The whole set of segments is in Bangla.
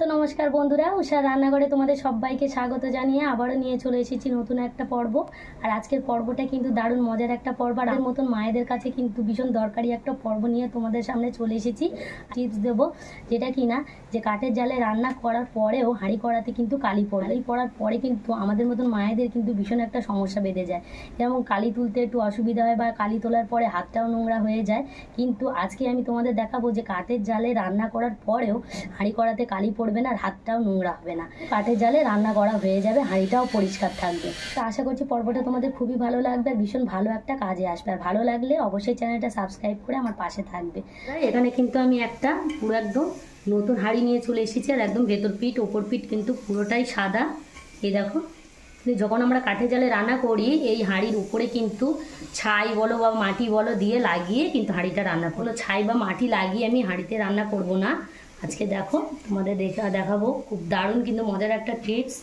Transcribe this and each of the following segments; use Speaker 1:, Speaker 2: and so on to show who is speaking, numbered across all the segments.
Speaker 1: তো নমস্কার বন্ধুরা, উষার রান্নাঘরে তোমাদের সবাইকে স্বাগত জানিয়ে আবারও নিয়ে চলে এসেছি নতুন একটা পর্ব। আর আজকের পর্বটা কিন্তু দারুণ মজার একটা পর্ব। আর মতন মায়েদের কাছে কিন্তু ভীষণ দরকারি একটা পর্ব নিয়ে তোমাদের সামনে চলে এসেছি। টিপস দেবো, যেটা কি না যে কাঠের জালে রান্না করার পরেও হাঁড়ি কড়াতে কিন্তু কালি পড়ার পরে কিন্তু আমাদের মতন মায়েদের কিন্তু ভীষণ একটা সমস্যা বেঁধে যায়। যেমন কালি তুলতে একটু অসুবিধা হয় বা কালি তোলার পরে হাতটাও নোংরা হয়ে যায়। কিন্তু আজকে আমি তোমাদের দেখাবো যে কাঠের জালে রান্না করার পরেও হাঁড়ি কড়াতে কালি পড়বে না আর হাতটাও নোংরা হবে না। কাঠের জালে রান্না করা হয়ে যাবে, হাঁড়িটাও পরিষ্কার থাকবে। তো আশা করছি পর্বটা তোমাদের খুবই ভালো লাগবে আর ভীষণ ভালো একটা কাজে আসবে। আর ভালো লাগলে অবশ্যই চ্যানেলটা সাবস্ক্রাইব করে আমার পাশে থাকবে। এখানে কিন্তু আমি একটা পুরো একদম নতুন হাঁড়ি নিয়ে চলে এসেছি। আর একদম ভেতর পিঠ ওপর পিঠ কিন্তু পুরোটাই সাদা। এই দেখো, যখন আমরা কাঠের জালে রান্না করি এই হাঁড়ির উপরে কিন্তু ছাই বলো বা মাটি বলো দিয়ে লাগিয়ে কিন্তু হাঁড়িটা রান্না করলো। ছাই বা মাটি লাগিয়ে আমি হাঁড়িতে রান্না করব না আজকে। দেখো তোমাদের দেখাবো খুব দারুণ কিন্তু মজার একটা টিপস।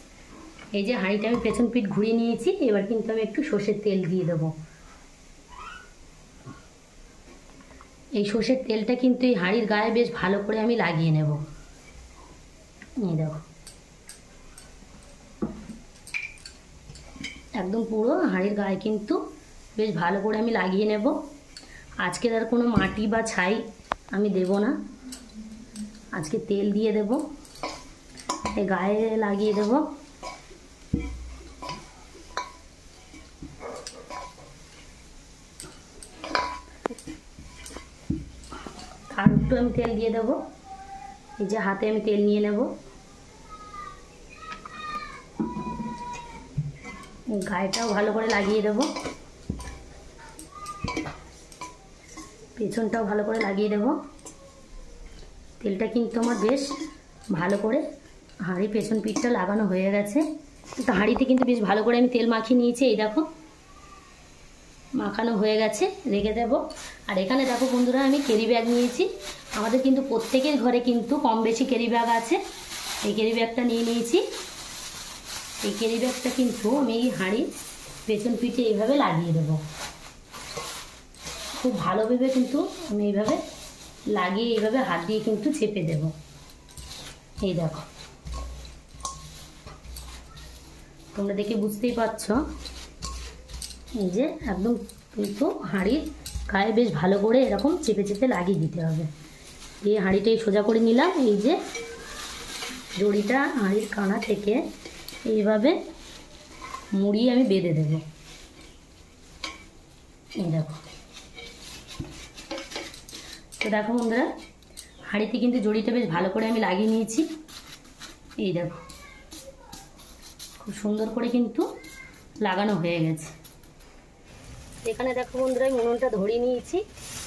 Speaker 1: এই যে হাঁড়িটা আমি পেছন পিঠ ঘুরিয়ে নিয়েছি, এবার কিন্তু আমি একটু সর্ষের তেল দিয়ে দেবো। এই সর্ষের তেলটা কিন্তু এই হাঁড়ির গায়ে বেশ ভালো করে আমি লাগিয়ে নেব। এই দেখো, একদম পুরো হাঁড়ির গায়ে কিন্তু বেশ ভালো করে আমি লাগিয়ে নেব। আজকে আর কোনো মাটি বা ছাই আমি দেব না, আজকে তেল দিয়ে দেব, এই গায়ে লাগিয়ে দেব। আর একটু আমি তেল দিয়ে দেব। এই যে হাতে আমি তেল নিয়ে নেব, গায়েটাও ভালো করে লাগিয়ে দেব, পেছনটাও ভালো করে লাগিয়ে দেব। তেলটা কিন্তু আমার বেশ ভালো করে হাঁড়ি পেছন পিঠটা লাগানো হয়ে গেছে। তো হাঁড়িতে কিন্তু বেশ ভালো করে আমি তেল মাখিয়ে নিয়েছি। এই দেখো মাখানো হয়ে গেছে, রেখে দেব। আর এখানে দেখো বন্ধুরা, আমি ক্যারি ব্যাগ নিয়েছি। আমাদের কিন্তু প্রত্যেকের ঘরে কিন্তু কম বেশি ক্যারি ব্যাগ আছে। এই ক্যারি ব্যাগটা নিয়ে নিয়েছি। এই ক্যারি ব্যাগটা কিন্তু আমি এই হাঁড়ির পেছন পিঠে এইভাবে লাগিয়ে দেবো। খুব ভালোভাবে কিন্তু আমি এইভাবে লাগিয়ে এইভাবে হাত দিয়ে কিন্তু চেপে দেব। এই দেখো, তোমরা দেখে বুঝতেই পারছো। এই যে একদম কিন্তু হাঁড়ির গায়ে বেশ ভালো করে এরকম চেপে চেপে লাগিয়ে দিতে হবে। এই হাঁড়িটাই সোজা করে নিলাম। এই যে দড়িটা হাঁড়ির কানা থেকে এইভাবে মুড়িয়ে আমি বেঁধে দেব। এই দেখো, তো দেখো বন্ধুরা, হাঁড়িতে কিন্তু জড়িটা বেশ ভালো করে আমি লাগিয়ে নিয়েছি। এই দেখো, খুব সুন্দর করে কিন্তু লাগানো হয়ে গেছে। এখানে দেখো বন্ধুরা, আমি উনুনটা ধরিয়ে নিয়েছি।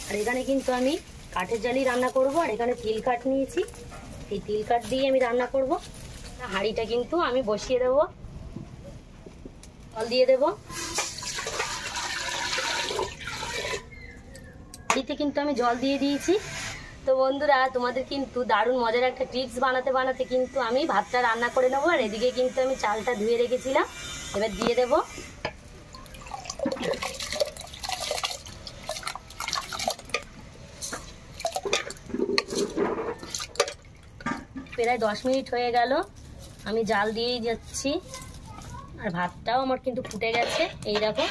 Speaker 1: আর এখানে কিন্তু আমি কাঠের জালেই রান্না করব। আর এখানে তিল কাঠ নিয়েছি, এই তিল কাঠ দিয়ে আমি রান্না করব। হাঁড়িটা কিন্তু আমি বসিয়ে দেব, জল দিয়ে দেব। হাঁড়িতে কিন্তু আমি জল দিয়ে দিয়েছি। তো বন্ধুরা, তোমাদের কিন্তু দারুণ মজার একটা টিপস বানাতে বানাতে কিন্তু আমি ভাতটা রান্না করে নেবো। আর এদিকে কিন্তু আমি চালটা ধুয়ে রেখেছিলাম, এবার দিয়ে দেব। প্রায় 10 মিনিট হয়ে গেল, আমি জাল দিয়েই যাচ্ছি। আর ভাতটাও আমার কিন্তু ফুটে গেছে। এই দেখো,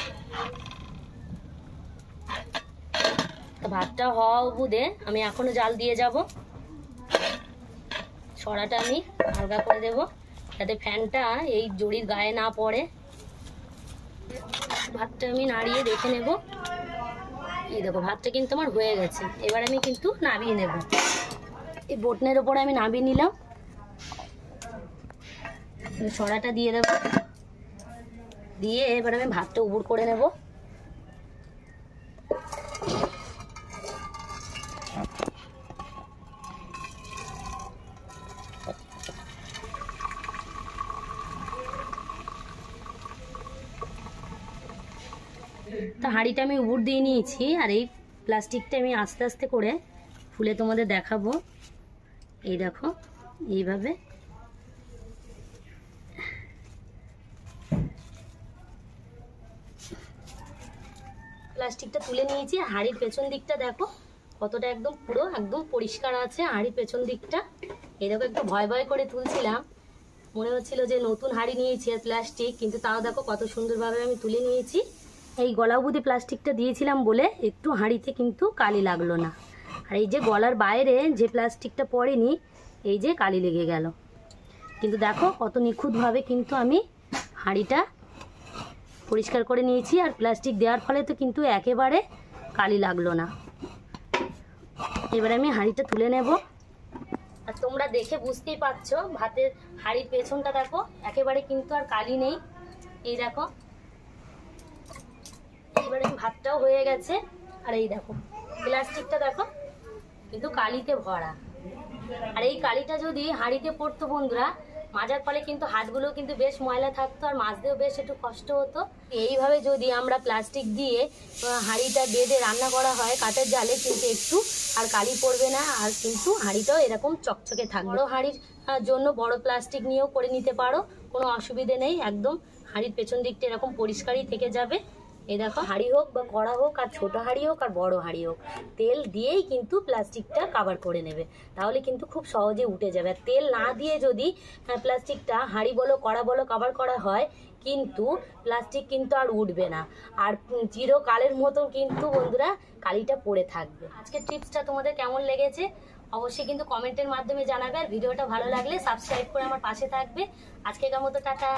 Speaker 1: ভাতটা হওয়া অবধি আমি এখনো জাল দিয়ে যাব। ছড়াটা আমি হালকা করে দেব যাতে ফ্যানটা এই জড়ির গায়ে না পড়ে। ভাতটা আমি নাড়িয়ে দেখে নেব। এই দেখো, ভাতটা কিন্তু আমার হয়ে গেছে। এবার আমি কিন্তু নামিয়ে নেব। এই বটনের ওপরে আমি নামিয়ে নিলাম, ছড়াটা দিয়ে দেব, দিয়ে এবার আমি ভাতটা উবুড় করে নেব। তো হাঁড়িটা আমি উবুড় দিয়ে নিয়েছি। আর এই প্লাস্টিকটা আমি আস্তে আস্তে করে খুলে তোমাদের দেখাবো। এই দেখো, এইভাবে প্লাস্টিকটা তুলে নিয়েছি। হাঁড়ির পেছন দিকটা দেখো কতটা একদম পুরো একদম পরিষ্কার আছে হাঁড়ির পেছন দিকটা। এই দেখো একটু ভয় ভয় করে তুলছিলাম, মনে হচ্ছিল যে নতুন হাঁড়ি নিয়েছি আর প্লাস্টিক, কিন্তু তাও দেখো কত সুন্দরভাবে আমি তুলে নিয়েছি। এই গলা অবধি প্লাস্টিকটা দিয়েছিলাম বলে একটু হাঁড়িতে কিন্তু কালি লাগলো না। আর এই যে গলার বাইরে যে প্লাস্টিকটা পড়েনি, এই যে কালি লেগে গেল। কিন্তু দেখো কত নিখুঁতভাবে কিন্তু আমি হাঁড়িটা পরিষ্কার করে নিয়েছি, আর প্লাস্টিক দেওয়ার ফলে তো কিন্তু একেবারে কালি লাগলো না। এবার আমি হাঁড়িটা তুলে নেব। আর তোমরা দেখে বুঝতেই পারছো ভাতের হাঁড়ির পেছনটা দেখো একেবারে কিন্তু আর কালি নেই। এই দেখো এবারে ভাতটাও হয়ে গেছে। আর এই দেখো প্লাস্টিকটা দেখো কিন্তু কালিতে ভরা। আর এই কালিটা যদি হাঁড়িতে পড়তো বন্ধুরা, মাজার ফলে কিন্তু হাতগুলো কিন্তু বেশ ময়লা থাকতো, আর মাজতেও বেশ একটু কষ্ট হতো। এইভাবে যদি আমরা প্লাস্টিক দিয়ে হাঁড়িটা বেঁধে রান্না করা হয় কাঠের জালে, কিন্তু একটু আর কালি পড়বে না, আর কিন্তু হাঁড়িটাও এরকম চকচকে থাকবে। বড় হাঁড়ির জন্য বড় প্লাস্টিক নিয়েও করে নিতে পারো, কোনো অসুবিধে নেই। একদম হাঁড়ির পেছন দিকটা এরকম পরিষ্কারই থেকে যাবে। এই দেখো হাঁড়ি হোক বা কড়া হোক, আর ছোট হাঁড়ি হোক আর বড় হাঁড়ি হোক, তেল দিয়েই কিন্তু প্লাস্টিকটা কভার করে নেবে, তাহলে কিন্তু খুব সহজে উঠে যাবে। আর তেল না দিয়ে যদি প্লাস্টিকটা হাঁড়ি বলো কড়া বলো কভার করা হয়, কিন্তু প্লাস্টিক কিন্তু আর উঠবে না, আর চিরকালের মতন কিন্তু বন্ধুরা কালিটা পড়ে থাকবে। আজকের টিপসটা তোমাদের কেমন লেগেছে অবশ্যই কিন্তু কমেন্টের মাধ্যমে জানাবে। আর ভিডিওটা ভালো লাগলে সাবস্ক্রাইব করে আমার পাশে থাকবে। আজকের মতো টাটা।